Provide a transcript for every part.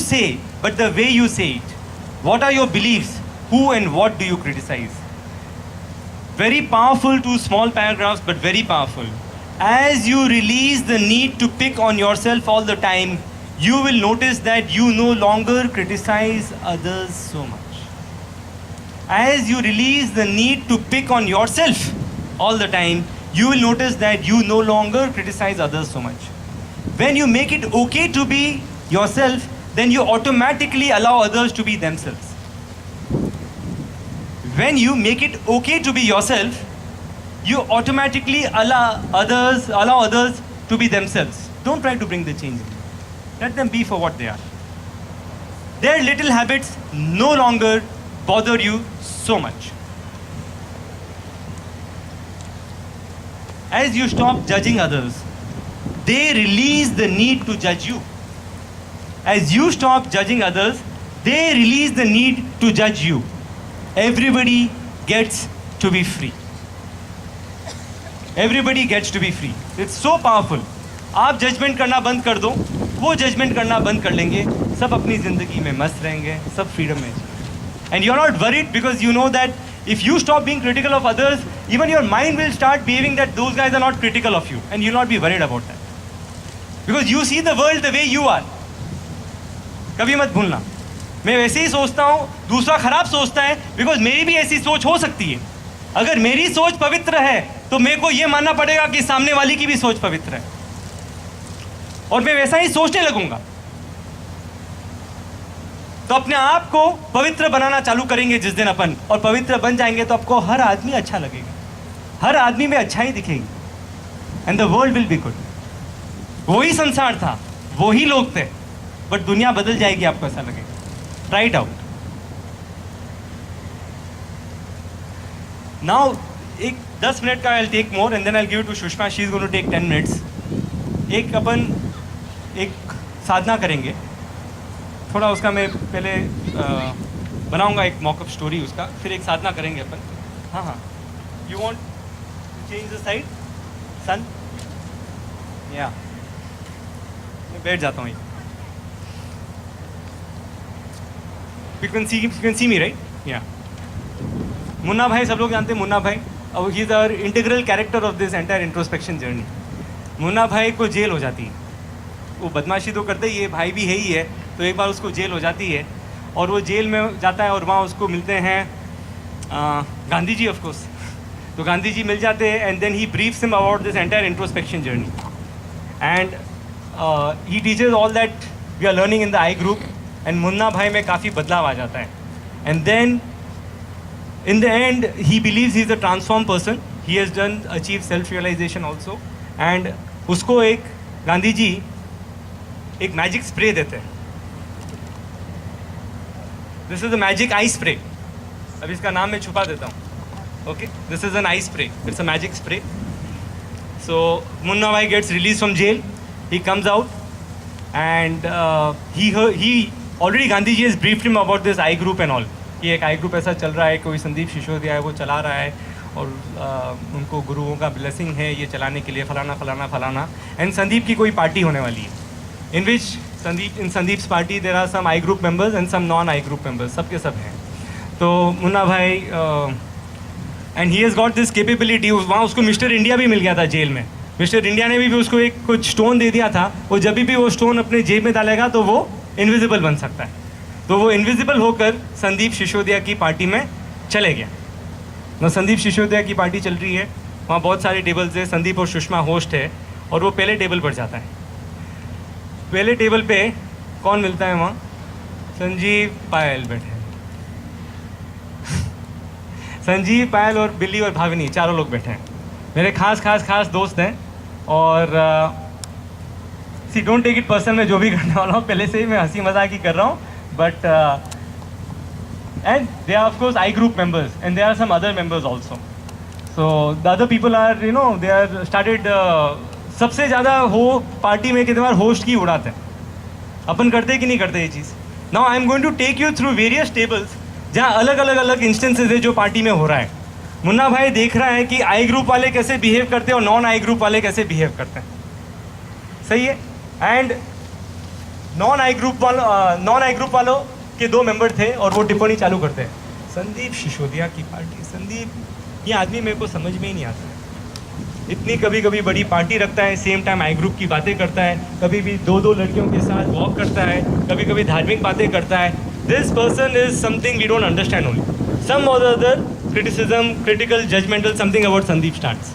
say, but the way you say it. What are your beliefs? Who and what do you criticize? Very powerful, two small paragraphs, but very powerful. As you release the need to pick on yourself all the time, you will notice that you no longer criticize others so much. As you release the need to pick on yourself all the time, you will notice that you no longer criticize others so much. When you make it okay to be yourself, then you automatically allow others to be themselves. When you make it okay to be yourself, you automatically allow others to be themselves. Don't try to bring the change in. Let them be for what they are. Their little habits no longer bother you so much. As you stop judging others, they release the need to judge you. As you stop judging others, they release the need to judge you. Everybody gets to be free. Everybody gets to be free. It's so powerful. आप judgement करना बंद कर दो, वो judgement करना बंद कर लेंगे, सब अपनी ज़िंदगी में मस्त रहेंगे, सब फ्रीडम में. And you're not worried because you know that if you stop being critical of others, even your mind will start behaving that those guys are not critical of you, and you'll not be worried about that. Because you see the world the way you are. कभी मत भूलना, मैं वैसे ही सोचता हूँ, दूसरा खराब सोचता है, because मेरी भी ऐसी सोच हो सकती है. अगर मेरी सोच पवित्र है, तो मेरे को ये मानना पड़ेगा कि सामने वाली की भी सोच पवित्र है, और मैं वैसा ही सोचने लगूंगा. तो अपने आप को पवित्र बनाना चालू करेंगे जिस दिन अपन, और पवित्र बन जाएंगे तो आपको हर आदमी अच्छा लगेगा, हर आदमी में अच्छाई दिखेगी, and the world will be good. वही संसार था, वही लोग थे, बट दुनिया बदल जाएगी, आपको ऐसा लगेगा. Try it out. नाउ एक 10 मिनट का I take more and then I give to Sushma. She is going to take 10 minutes. एक अपन एक साधना करेंगे, थोड़ा उसका मैं पहले बनाऊंगा एक मॉकअप स्टोरी उसका, फिर एक साधना करेंगे अपन. हाँ हाँ, you want to change the side son? या मैं बैठ जाता हूँ. You can see me, right? Yeah. Munna भाई, सब लोग जानते हैं मुन्ना भाई. और he is our integral character of this entire introspection journey. Munna Bhai को जेल हो जाती है. वो बदमाशी तो करते ही है, भाई भी है ही है, तो एक बार उसको जेल हो जाती है, और वो जेल में जाता है, और वहाँ उसको मिलते हैं गांधी जी, ऑफ कोर्स. तो गांधी जी मिल जाते हैं, and then he briefs him about this entire introspection journey, and he teaches all that we are learning in the I group. And Munna Bhai में काफ़ी बदलाव आ जाता है, and then in the end he believes he is a transformed person. He has done achieved self realization also, and उसको एक गांधी जी एक magic spray देते हैं. This is a magic I spray. अब इसका नाम मैं छुपा देता हूँ. Okay, this is an I spray. It's a magic spray. So Munna Bhai gets release from jail. He comes out, and he already Gandhi ji has briefed him about this I group and all, कि एक आई group ऐसा चल रहा है, कोई संदीप सिसोदिया है वो चला रहा है, और उनको गुरुओं का ब्लेसिंग है ये चलाने के लिए, फलाना फलाना फलाना. एंड संदीप की कोई पार्टी होने वाली है, in which Sandeep's party there are some I group members and some non I group members, सब के सब हैं. तो Munna Bhai and he has got this capability. वहाँ उसको मिस्टर इंडिया भी मिल गया था जेल में. मिस्टर इंडिया ने भी उसको एक कुछ स्टोन दे दिया था. वो जब भी वो स्टोन अपने जेब में डालेगा तो वो इनविजिबल बन सकता है. तो वो इनविजिबल होकर संदीप सिसोदिया की पार्टी में चले गया. ना संदीप सिसोदिया की पार्टी चल रही है, वहाँ बहुत सारे टेबल्स है, संदीप और सुषमा होस्ट है, और वो पहले टेबल पर जाता है. पहले टेबल पे कौन मिलता है वहाँ? संजीव, पायल बैठे हैं. संजीव, पायल और बिल्ली और भाविनी, चारों लोग बैठे हैं. मेरे खास दोस्त हैं, और सी डोंट टेक इट पर्सनल. मैं जो भी करने वाला हूँ पहले से ही मैं हंसी मजाक ही कर रहा हूँ. But and they are of course I group members, and there are some other members also. So the other people are, you know, they are started सबसे ज़्यादा हो पार्टी में कितने बार होस्ट की उड़ाते हैं. अपन करते कि नहीं करते ये चीज़? Now I am going to take you through various tables जहाँ अलग इंस्टेंसेस है जो पार्टी में हो रहा है. मुन्ना भाई देख रहा है कि आई ग्रुप वाले कैसे बिहेव करते हैं और नॉन आई ग्रुप वाले कैसे बिहेव करते हैं. सही है. एंड नॉन आई ग्रुप वालों के 2 मेंबर थे और वो टिप्पणी चालू करते हैं, संदीप सिसोदिया की पार्टी, संदीप ये आदमी मेरे को समझ में ही नहीं आता है, इतनी कभी कभी बड़ी पार्टी रखता है, सेम टाइम आई ग्रुप की बातें करता है, कभी भी 2 लड़कियों के साथ वॉक करता है, कभी कभी धार्मिक बातें करता है. This person is something we don't understand only. Some और other criticism, critical, judgemental something about Sandeep starts.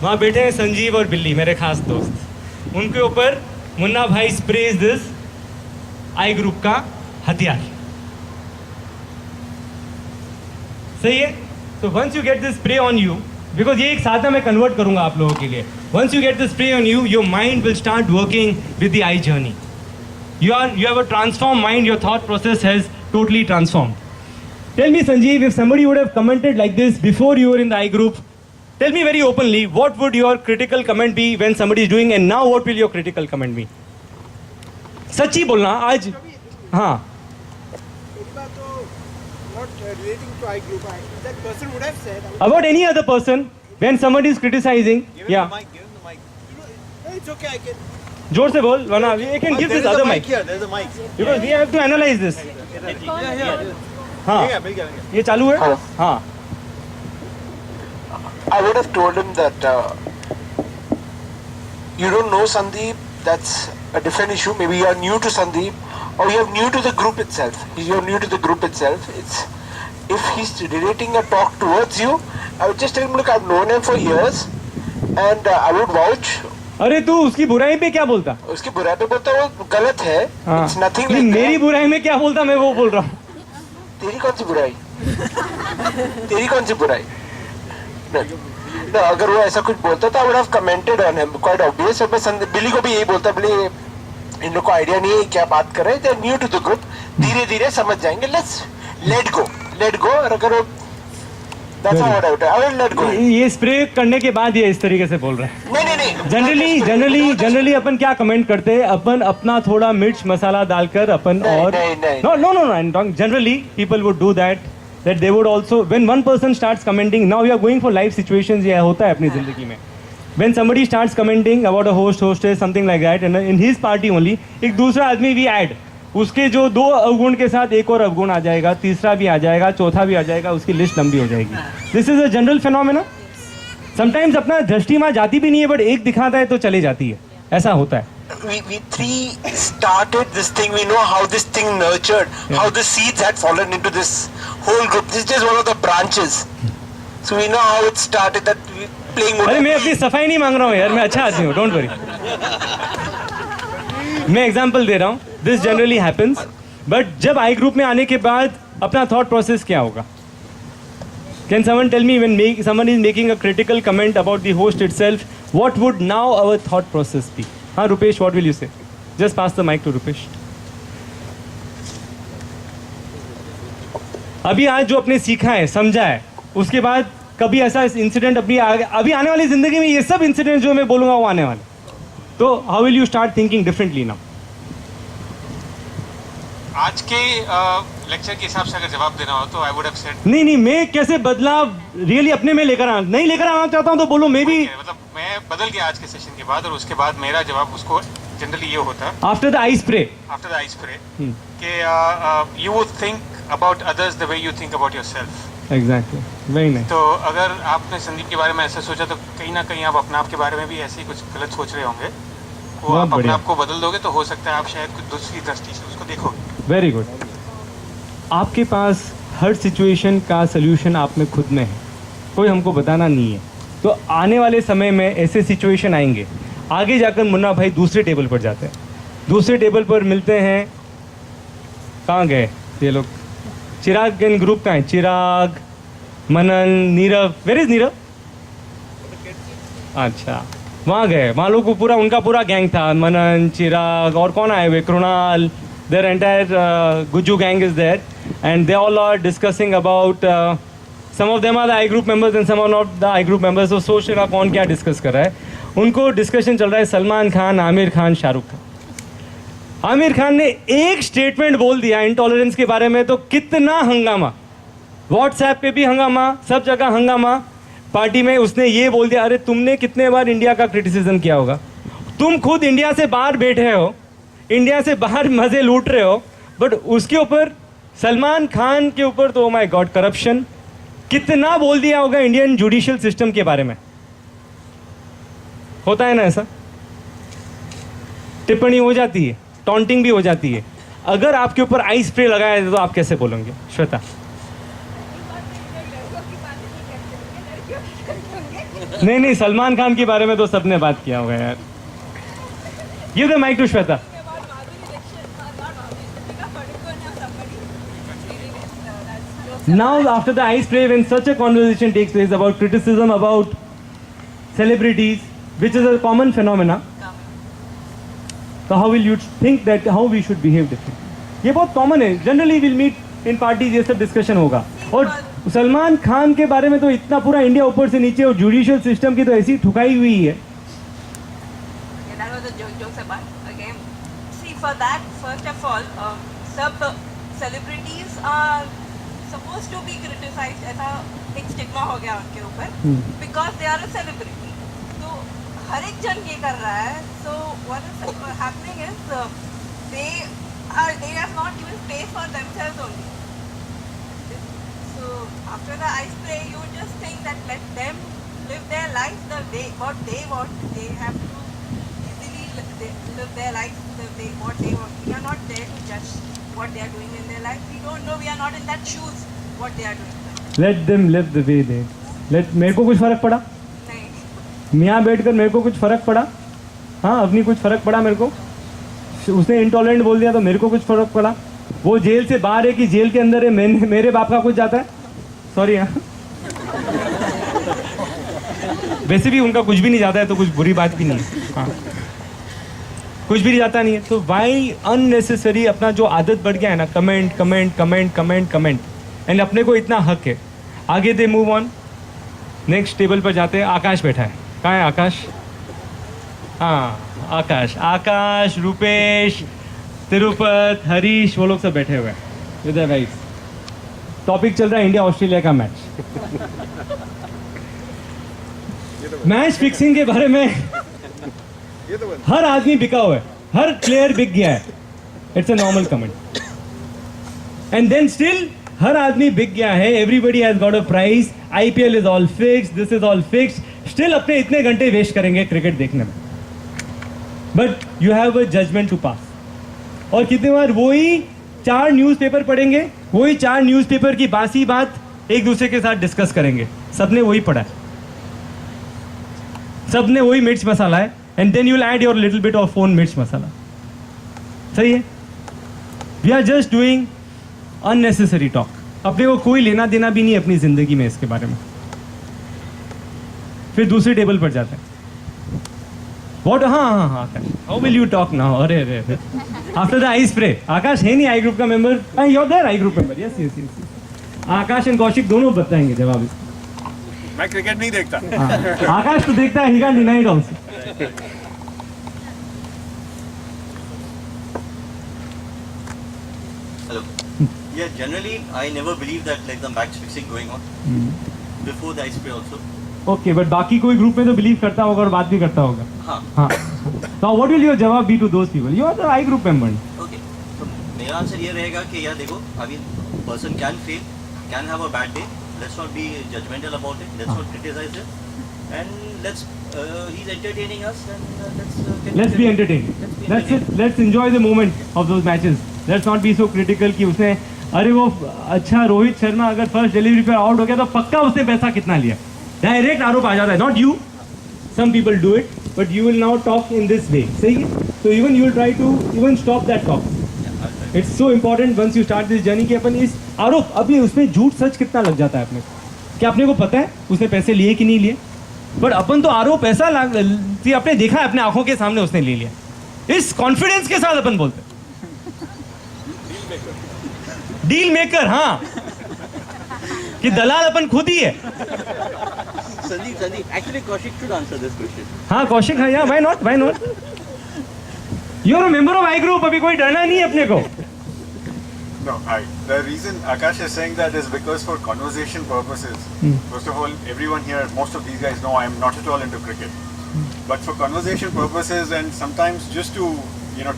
वहाँ बैठे हैं संजीव और बिल्ली, मेरे खास दोस्त, उनके ऊपर मुन्ना भाई स्प्रेज दिस आई ग्रुप का हथियार. सही है. तो once you get this spray on you, because ये एक साधना मैं कन्वर्ट करूंगा आप लोगों के लिए. Once you get this spray on you, your mind will start working with the I journey. You have a transformed mind, your thought process has totally transformed. Tell me, Sanjeev, if somebody would have commented like this before you were in the I group, tell me very openly, what would your critical comment be when somebody is doing, and now what will your critical comment be? सच्ची बोलना आज. हाँ. Not relating to I group, that person would have said. About any other person, when somebody is criticizing, yeah. Give him the mic. It's okay, I can. जोर से बोल, वरना you can give this other mic. Here, there's a mic. Because we have to analyze this. Yeah. हाँ. ये चालू है? Hello. हाँ. I would have told him that you don't know Sandeep, that's a different issue. Maybe you are new to Sandeep, or you are new to the group itself. You are new to the group itself. If he's relating a talk towards you, I would just tell him, look, I've known him for years, and I would vouch. अरे तू उसकी बुराई पे क्या बोलता? उसकी बुराई पे बोलता वो गलत है. It's nothing like that. मेरी बुराई में क्या बोलता, मैं वो बोल रहा हूँ. तेरी कौन सी बुराई? तेरी कौन सी बुराई? No, अगर वो ऐसा कुछ बोलता तो I would have commented on him, quite obvious. और मैं बिली को भी यही बोलता, बिली इन लोग को आइडिया नहीं है क्या बात कर रहे हैं. They're new to the group. धीरे धीरे समझ जाएंगे. Let's let go. और अगर वो that's how I would let go. ये स्प्रे करने के बाद ये इस तरीके से बोल रहा है. नहीं. जनरली अपन क्या कमेंट करते हैं, अपन अपना थोड़ा मिर्च मसाला डालकर अपन और no, generally people would do that they would also, when one person starts commenting, now we are going for live situations, ये होता है अपनी जिंदगी में. When somebody starts commenting about a hostess, something like that, and in his party only, एक दूसरा आदमी भी add, उसके जो 2 अवगुण के साथ एक और अवगुण आ जाएगा, तीसरा भी आ जाएगा, चौथा भी आ जाएगा, उसकी लिस्ट लंबी हो जाएगी. This is a general phenomena. Sometimes अपना दृष्टि माँ जाती भी नहीं है, बट एक दिखाता है तो चली जाती है. ऐसा होता है. We three started this thing. We know how this thing nurtured, how the seeds had fallen into this whole group. This is just one of the branches. So we know how it started. That we playing. अरे मैं अपनी सफाई नहीं मांग रहा हूँ यार, मैं अच्छा आदमी हूँ, डोंट वरी. मैं एग्जाम्पल दे रहा हूँ. This generally happens. बट जब आई ग्रुप में आने के बाद अपना थॉट प्रोसेस क्या होगा? Can someone tell me, when someone is making a critical comment about the host itself, what would now our thought process be? हाँ Rupesh, what will you say? Just pass the mic to Rupesh. अभी आज जो आपने सीखा है, समझा है, उसके बाद कभी ऐसा इंसिडेंट अभी आने वाली जिंदगी में ये सब इंसिडेंट जो मैं बोलूँगा वो आने वाले, तो how will you start thinking differently now? आज के लेक्चर के हिसाब से अगर जवाब देना हो तो आई वुड हैव सेड नहीं, मैं कैसे बदलाव रियली अपने में लेकर आना चाहता हूँ, तो बोलो. मे बी मतलब मैं बदल गया आज के सेशन के बाद, और उसके बाद मेरा जवाब उसको जनरली ये होता आफ्टर द आई स्प्रे कि you would think about others the way you think about yourself. Exactly, very nice. तो अगर आपने संदीप के बारे में ऐसा सोचा तो कहीं ना कहीं आप अपने आप के बारे में भी ऐसे ही कुछ गलत सोच रहे होंगे. वो आप अपने आप को बदल दोगे तो हो सकता है आप शायद कुछ दूसरी दृष्टि से उसको देखोगे. Very good. आपके पास हर सिचुएशन का सल्यूशन आप में खुद में है, कोई हमको बताना नहीं है. तो आने वाले समय में ऐसे सिचुएशन आएंगे, आगे जाकर मुन्ना भाई दूसरे टेबल पर जाते हैं, दूसरे टेबल पर मिलते हैं. कहाँ गए ये लोग? चिराग इन ग्रुप का है, चिराग, मनन, नीरव. Where is Nirav? अच्छा, वहाँ गए. वहाँ लोग को पूरा, उनका पूरा गैंग था, मनन, चिराग, और कौन आए हुए, Krunal. Their entire Guju gang is there, and they all are discussing about. Some of them are the I group members and some are not the I group members. So सोच रहा कौन क्या डिस्कस कर रहा है. उनको डिस्कशन चल रहा है सलमान खान, आमिर खान, शाहरुख खान. आमिर खान ने एक स्टेटमेंट बोल दिया इंटॉलरेंस के बारे में, तो कितना हंगामा, व्हाट्सएप पे भी हंगामा, सब जगह हंगामा. पार्टी में उसने ये बोल दिया, अरे तुमने कितने बार इंडिया का क्रिटिसिज्म किया होगा, तुम खुद इंडिया से बाहर बैठे हो, इंडिया से बाहर मजे लूट रहे हो, बट उसके ऊपर सलमान खान के ऊपर तो माय गॉड करप्शन कितना बोल दिया होगा इंडियन जुडिशियल सिस्टम के बारे में. होता है ना ऐसा, टिप्पणी हो जाती है, टॉन्टिंग भी हो जाती है. अगर आपके ऊपर आइस स्प्रे लगाया जाए तो आप कैसे बोलोगे श्वेता? नहीं, सलमान खान के बारे में तो सबने बात किया होगा यार. Give the mic to Shweta. Now after the ice spray, when such a conversation takes place about criticism about celebrities, which is a common phenomena, so how will you think that how we should behave differently? ये बहुत common है. Generally we'll meet in parties, ये सब discussion होगा. और सलमान खान के बारे में तो इतना पूरा इंडिया ऊपर से नीचे और जुडिशियल सिस्टम की तो ऐसी ठुकाई हुई है. That was a joke about. Okay, see for that, first of all, सब celebrities are supposed to be criticized. ऐसा एक स्टिग्मा हो गया उनके ऊपर because they are a celebrity. तो हर एक जन ये कर रहा है. So what is happening is they have not given space for themselves only. So after the ice spray, you just think that let them live their life the way what they want. They have to easily live their life the way what they want. We are not there to judge what they are doing in their life. We don't know. We are not in that shoes. What they are doing. Let them live the way they. मेरे को कुछ फर्क पड़ा? नहीं. यहाँ बैठकर मेरे को कुछ फर्क पड़ा? हाँ, अपनी कुछ फर्क पड़ा मेरे को? उसने इंटॉलरेंट बोल दिया तो मेरे को कुछ फर्क पड़ा? वो जेल से बाहर है कि जेल के अंदर है, मेरे बाप का कुछ जाता है? सॉरी हाँ. वैसे भी उनका कुछ भी नहीं जाता है तो कुछ बुरी बात भी नहीं है. हाँ, कुछ भी नहीं जाता नहीं है तो वाई अननेसेसरी अपना जो आदत बढ़ गया है ना, comment comment comment comment comment, and अपने को इतना हक है. आगे they move on. Next table पर जाते हैं. आकाश बैठा है. कहाँ है आकाश? हाँ, आकाश, रूपेश, तिरुपत, हरीश, वो लोग सब बैठे हुए हैं विद देयर वाइफ. टॉपिक चल रहा है इंडिया ऑस्ट्रेलिया का मैच. मैच फिक्सिंग के बारे में हर आदमी बिका हुआ है, हर प्लेयर बिक गया है. It's a normal comment. And then still हर आदमी बिक गया है. Everybody has got a prize. IPL is all fixed, this is all fixed. Still अपने इतने घंटे वेस्ट करेंगे क्रिकेट देखने में. But you have a judgement to pass. और कितनी बार वही 4 न्यूज़पेपर पढ़ेंगे, वही 4 न्यूज़पेपर की बासी बात एक दूसरे के साथ डिस्कस करेंगे. सबने वही पढ़ा है, सबने वही मिर्च मसाला है. And then you will add your little bit of own mirch masala. सही है. We are just doing unnecessary talk. अपने को कोई लेना देना भी नहीं अपनी जिंदगी में इसके बारे में. फिर दूसरे टेबल पर जाते हैं. What? हाँ How will you talk now? अरे after the ice spray. आकाश है नहीं आई ग्रुप का member. You're there I group member. Yes. Akash and Kaushik दोनों बताएंगे जवाब. मैं क्रिकेट नहीं देखता. आकाश तो देखता है. He can't deny it also. Hello. Yeah, generally I never believe that like the match fixing going on before the ice spray also. Okay, but बाकी कोई ग्रुप में तो बिलीव करता होगा और बात भी करता होगा. हाँ. तो what will your jawab be to those people? You are the I group member. Okay, तो मेरा आंसर ये रहेगा कि यार देखो, अभी person can fail, can have a bad day. Let's not be judgmental about it. Let's not criticize it and let's he is entertaining us and let's be entertain. Let's enjoy the moment of those matches. Let's not be so critical कि उसने अरे वो अच्छा रोहित शर्मा अगर first delivery पर out हो गया तो पक्का उसने पैसा कितना लिया. डायरेक्ट आरोप आ जाता है. Not you, some people do it, but you will now talk in this way. सही है. तो even you will try to even stop that talk. It's so important once you start this journey कि अपन इस आरोप अभी उसमें झूठ सच कितना लग जाता है अपने को. क्या अपने को पता है उसने पैसे लिए कि नहीं लिए? बट अपन तो आरोप ऐसा आपने देखा है अपने आंखों के सामने उसने ले लिया. इस कॉन्फिडेंस के साथ अपन बोलते डील मेकर. हाँ, कि दलाल अपन खुद ही है. Sandeep, actually Kaushik should answer this question. हाँ कौशिक. हाँ यार, why not? You are a member of I group. अभी कोई डरना नहीं है अपने को. No, the reason Akash is saying that is because for conversation purposes, first of all, everyone here, most of these guys know I am not at all into cricket. But for conversation purposes and sometimes just to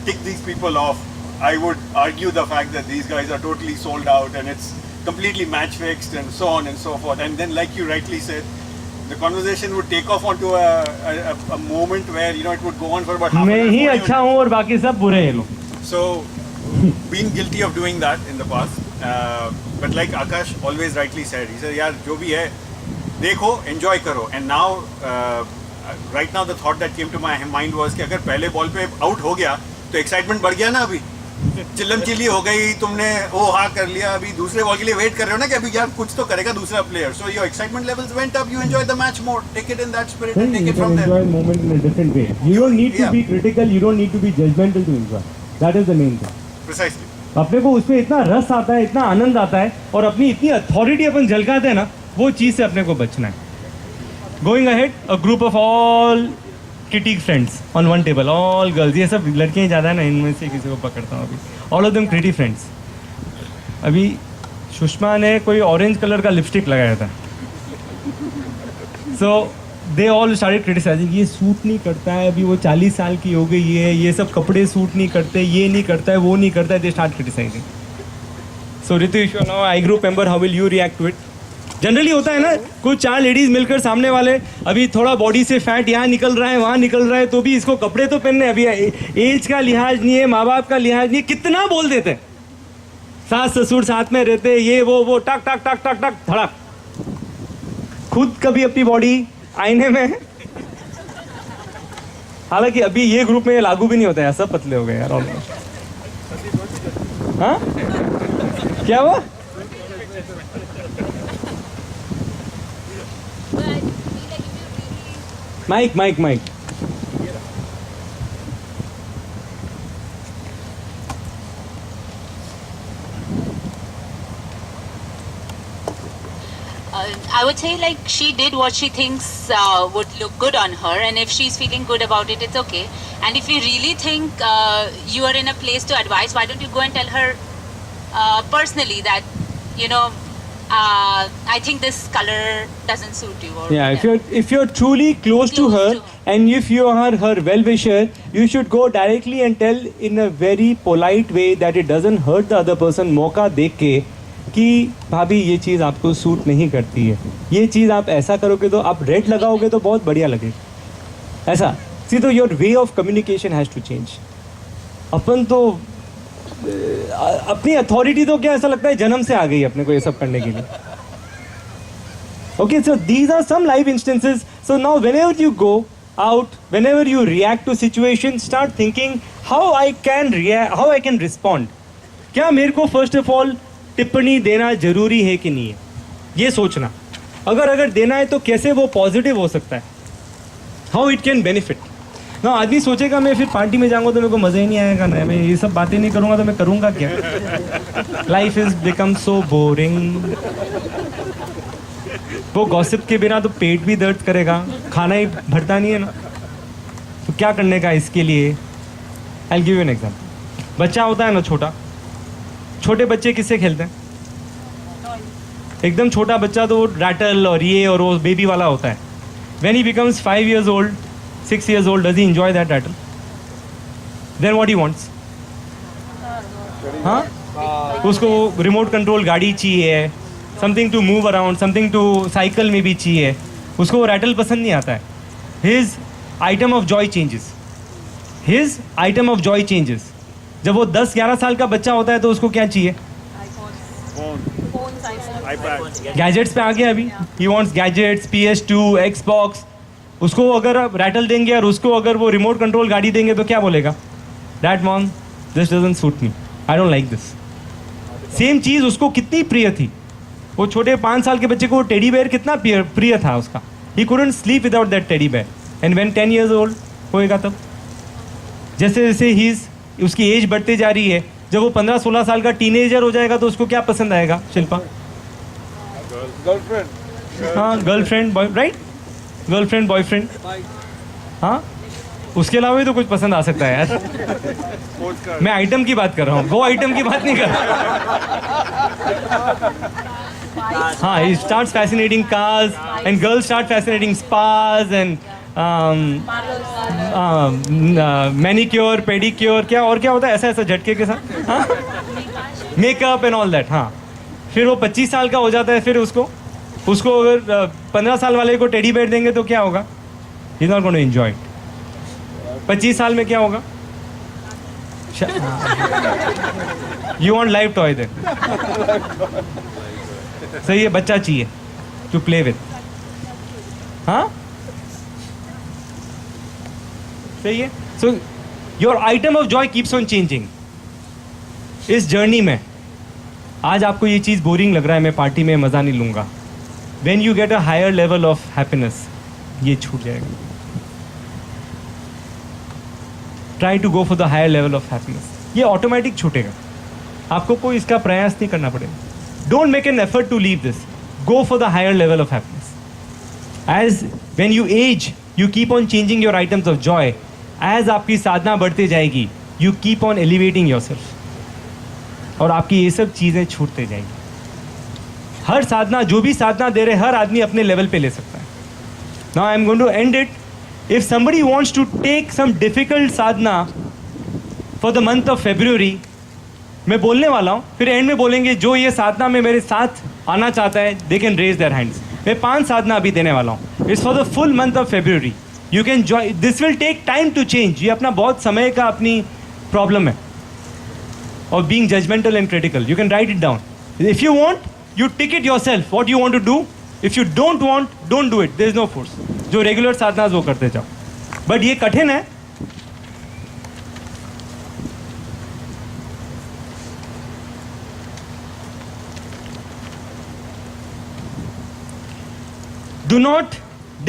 tick these people off, I would argue the fact that these guys are totally sold out and it's completely match fixed and so on and so forth. And then, like you rightly said, the conversation would take off onto a moment where it would go on for about half an मैं hour. ही 40 अच्छा हूँ और बाकी सब बुरे हैं लोग. So, been guilty of doing that in the past. But like Akash always rightly said, he said, यार जो भी है देखो, enjoy करो. And now, right now the thought that came to my mind was कि अगर पहले बॉल पे आउट हो गया तो एक्साइटमेंट बढ़ गया ना. अभी चिल्लम चिल्ली हो गई, तुमने ओ हाँ कर लिया, अभी दूसरे बॉल के लिए वेट कर रहे हो ना कि अभी यार कुछ तो करेगा दूसरा player. So your excitement levels went up, you enjoy the match more, take it in that spirit and take You it can from enjoy there. moment in a different way. You don't need to Yeah. be critical, you don't need to be judgmental to enjoy. That is the main thing. Precisely. अपने को उसमें इतना रस आता है, इतना आनंद आता है और अपनी इतनी अथॉरिटी अपन झलकाते हैं ना, वो चीज़ से अपने को बचना है. Going ahead, a group of all kitty friends on one table, all girls. ये सब लड़कियाँ ज़्यादा है ना, इनमें से किसी को पकड़ता हूँ अभी. All of them pretty friends. अभी सुषमा ने कोई ऑरेंज कलर का लिपस्टिक लगाया था. So they all started criticizing, ये सूट नहीं करता है, अभी वो 40 साल की हो गई है, ये सब कपड़े सूट नहीं करते, ये नहीं करता है, वो नहीं करता है. They start criticizing. So Ritesh, you know, I group member, how will you react to it? Generally होता है ना, कुछ 4 लेडीज मिलकर सामने वाले, अभी थोड़ा बॉडी से फैट यहाँ निकल रहा है, वहाँ निकल रहा है, तो भी इसको कपड़े तो पहनने, अभी एज का लिहाज नहीं है, माँ बाप का लिहाज नहीं है, कितना बोल देते हैं. सास ससुर साथ में रहते, ये वो टक टक टक टक टक धड़क. खुद कभी अपनी बॉडी आईने में, हालांकि अभी ये ग्रुप में लागू भी नहीं होता है, सब पतले हो गए यार ऑलमोस्ट. हाँ क्या हुआ? Mic I would say like she did what she thinks would look good on her, and if she's feeling good about it, it's okay. And if you really think you are in a place to advise, why don't you go and tell her personally that, I think this color doesn't suit you. Or Yeah, whatever. if you're truly close to her, and if you are her well-wisher, you should go directly and tell in a very polite way that it doesn't hurt the other person. मौका देख के कि भाभी ये चीज़ आपको suit नहीं करती है, ये चीज़ आप ऐसा करोगे तो आप रेड लगाओगे तो बहुत बढ़िया लगेगा. ऐसा सी तो your way of communication has to change. अपन तो अपनी अथॉरिटी तो क्या ऐसा लगता है जन्म से आ गई अपने को ये सब करने के लिए. Okay, so these are some live instances. So now whenever you go out, whenever you react to situations, start thinking how I can react, how I can respond. क्या मेरे को first of all टिप्पणी देना जरूरी है कि नहीं है, ये सोचना. अगर देना है तो कैसे वो पॉजिटिव हो सकता है, हाउ इट कैन बेनिफिट. ना आदमी सोचेगा मैं फिर पार्टी में जाऊंगा तो मेरे को मज़ा ही नहीं आएगा ना, मैं ये सब बातें नहीं करूंगा तो मैं करूंगा क्या. Life is become so boring. वो गॉसिप के बिना तो पेट भी दर्द करेगा, खाना ही भरता नहीं है ना, तो क्या करने का इसके लिए. I give you an example. बच्चा होता है ना छोटे बच्चे किससे खेलते हैं? एकदम छोटा बच्चा तो रैटल और ये और वो बेबी वाला होता है. When he becomes 5 years old, 6 years old, does he enjoy that rattle? Then what he wants? हाँ, उसको रिमोट कंट्रोल गाड़ी चाहिए, something to move around, something to cycle में भी चाहिए, उसको वो रैटल पसंद नहीं आता है. His item of Joy changes. जब वो 10-11 साल का बच्चा होता है तो उसको क्या चाहिए? गैजेट्स पे आ गया अभी. He wants gadgets, PS2, Xbox. उसको अगर आप रैटल देंगे और उसको अगर वो रिमोट कंट्रोल गाड़ी देंगे तो क्या बोलेगा? Dad mom, this doesn't suit me, I don't like this. Same चीज़ उसको कितनी प्रिय थी. वो छोटे 5 साल के बच्चे को टेडी बेयर कितना प्रिय था उसका. He couldn't sleep without that teddy bear. And when 10 years old होएगा तब, जैसे जैसे उसकी एज बढ़ते जा रही है, जब वो 15-16 साल का टीनेजर हो जाएगा तो उसको क्या पसंद आएगा शिल्पा? Girlfriend. हाँ, girlfriend boy, right, girlfriend boyfriend. हाँ, उसके अलावा भी तो कुछ पसंद आ सकता है यार. Sports car. मैं आइटम की बात कर रहा हूँ, वो आइटम की बात नहीं कर रहा. हाँ, he starts fascinating cars and girls start fascinating spas and manicure pedicure क्या और क्या होता है ऐसा ऐसा झटके के साथ, हाँ, मेकअप एंड ऑल दैट, हाँ. फिर वो 25 साल का हो जाता है, फिर उसको अगर 15 साल वाले को टेडी बेयर देंगे तो क्या होगा? He is not going to enjoy it. 25 साल में क्या होगा? You want live toy then. सही है, बच्चा चाहिए टू प्ले विद. हाँ सही है. So your item of Joy keeps on changing. इस जर्नी में आज आपको ये चीज़ बोरिंग लग रहा है, मैं पार्टी में मज़ा नहीं लूँगा. When you get a higher level of happiness, ये छूट जाएगा. Try to go for the higher level of happiness. ये ऑटोमेटिक छूटेगा, आपको कोई इसका प्रयास नहीं करना पड़ेगा. Don't make an effort to leave this. Go for the higher level of happiness. As when you as you keep on changing your items of joy. As आपकी साधना बढ़ती जाएगी, you keep on elevating yourself, और आपकी ये सब चीज़ें छूटते जाएंगी. हर साधना, जो भी साधना दे रहे, हर आदमी अपने लेवल पे ले सकता है. Now I am going to end it. If somebody wants to take some difficult sadhana for the month of February, मैं बोलने वाला हूँ, फिर एंड में बोलेंगे जो ये साधना में मेरे साथ आना चाहता है, they can raise their hands. मैं 5 साधना अभी देने वाला हूँ. It's for the full month of February. You can joy. This will take time to change. ये अपना बहुत समय का अपनी प्रॉब्लम है of being judgmental and critical. You can write it down. If you want, you tick it yourself what you want to do. If you don't want, don't do it. There is no force. जो regular साधना वो करते जाओ. But ये कठिन है. Do not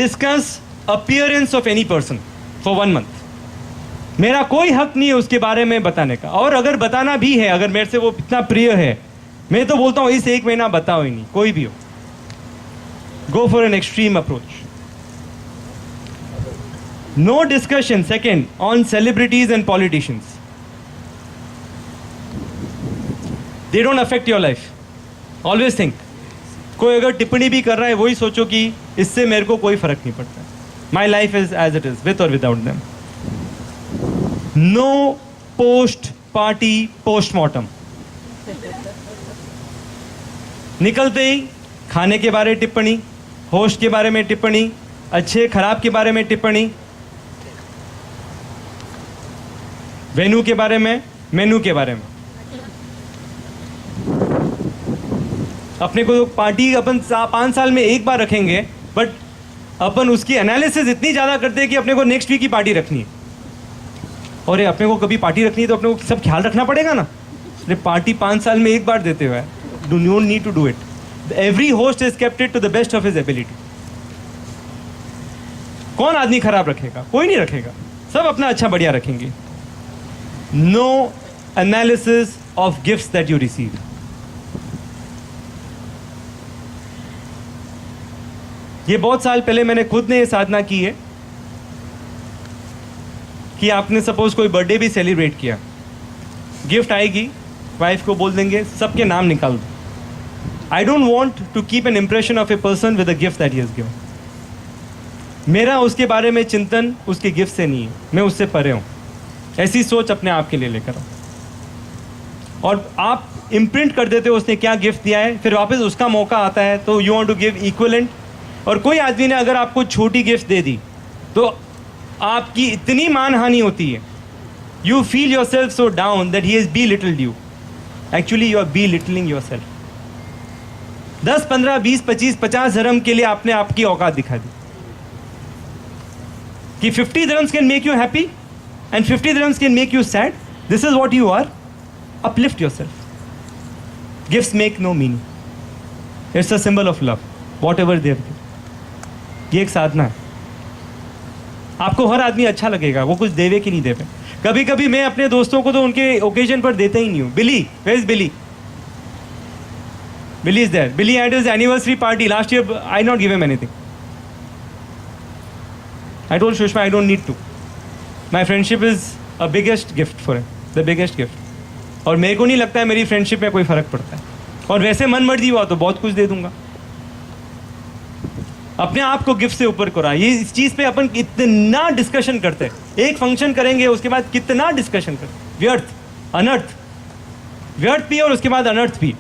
discuss appearance of any person for 1 month. मेरा कोई हक नहीं है उसके बारे में बताने का. और अगर बताना भी है, अगर मेरे से वो इतना प्रिय है, मैं तो बोलता हूँ इस 1 महीना बताओ ही नहीं, कोई भी हो. Go for an extreme approach. No discussion second on celebrities and politicians. They don't affect your life. Always think, कोई अगर टिप्पणी भी कर रहा है, वही सोचो कि इससे मेरे को कोई फर्क नहीं पड़ता. My life is as it is, with और without them. No post party postmortem. निकलते ही खाने के बारे में टिप्पणी, होस्ट के बारे में टिप्पणी, अच्छे खराब के बारे में टिप्पणी, वेन्यू के बारे में, मेनू के बारे में. अपने को पार्टी अपन 5 साल में एक बार रखेंगे, बट अपन उसकी एनालिसिस इतनी ज़्यादा करते हैं कि अपने को नेक्स्ट वीक की पार्टी रखनी है. और ये अपने को कभी पार्टी रखनी है तो अपने को सब ख्याल रखना पड़ेगा ना. अरे पार्टी 5 साल में एक बार देते हुए, do not need to do it. Every host is kept it to the best of his ability. कौन आदमी खराब रखेगा? कोई नहीं रखेगा, सब अपना अच्छा बढ़िया रखेंगे. No analysis of gifts that you receive. ये बहुत साल पहले मैंने खुद ने ये साधना की है कि आपने सपोज कोई बर्थडे भी सेलिब्रेट किया, गिफ्ट आएगी, वाइफ को बोल देंगे सबके नाम निकाल दो. I don't want to keep an impression of a person with a gift that he has given. मेरा उसके बारे में चिंतन उसके गिफ्ट से नहीं है, मैं उससे परे हूँ. ऐसी सोच अपने आप के लिए लेकर आओ. और आप इम्प्रिंट कर देते हो उसने क्या गिफ्ट दिया है, फिर वापस उसका मौका आता है तो you want to give equivalent. और कोई आदमी ने अगर आपको छोटी गिफ्ट दे दी तो आपकी इतनी मानहानि होती है. You feel yourself so down that he has belittled you. Actually you are belittling yourself. 10, 15, 20, 25, 50 धर्म के लिए आपने आपकी औकात दिखा दी कि 50 dirhams can make you happy and 50 dirhams can make you sad. This is what you are. Uplift yourself. Gifts make no meaning. It's a symbol of love whatever देव. ये एक साधना है. आपको हर आदमी अच्छा लगेगा, वो कुछ देवे कि नहीं देवे. कभी कभी मैं अपने दोस्तों को तो उनके ओकेजन पर देता ही नहीं हूँ. Billy, where is Billy? Billy is there. Billy had his anniversary party last year. I not give him anything. I told Sushma I don't need to. My friendship is a biggest gift for him, the biggest gift. और मेरे को नहीं लगता है मेरी friendship में कोई फ़र्क पड़ता है. और वैसे मन मर्जी हुआ तो बहुत कुछ दे दूंगा. अपने आप को गिफ्ट से ऊपर करा। ये इस चीज पे अपन इतना डिस्कशन करते हैं, एक फंक्शन करेंगे उसके बाद कितना डिस्कशन करते, व्यर्थ अनर्थ, व्यर्थ भी और उसके बाद अनर्थ भी।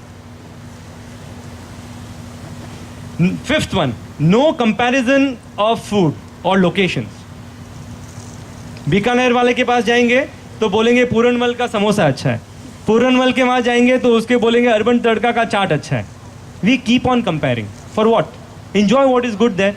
Fifth one, no comparison of food और लोकेशंस। बीकानेर वाले के पास जाएंगे तो बोलेंगे पूरनमल का समोसा अच्छा है, पूरनमल के वहां जाएंगे तो उसके बोलेंगे अर्बन तड़का का चाट अच्छा है। We keep on comparing for what? enjoy what is good there.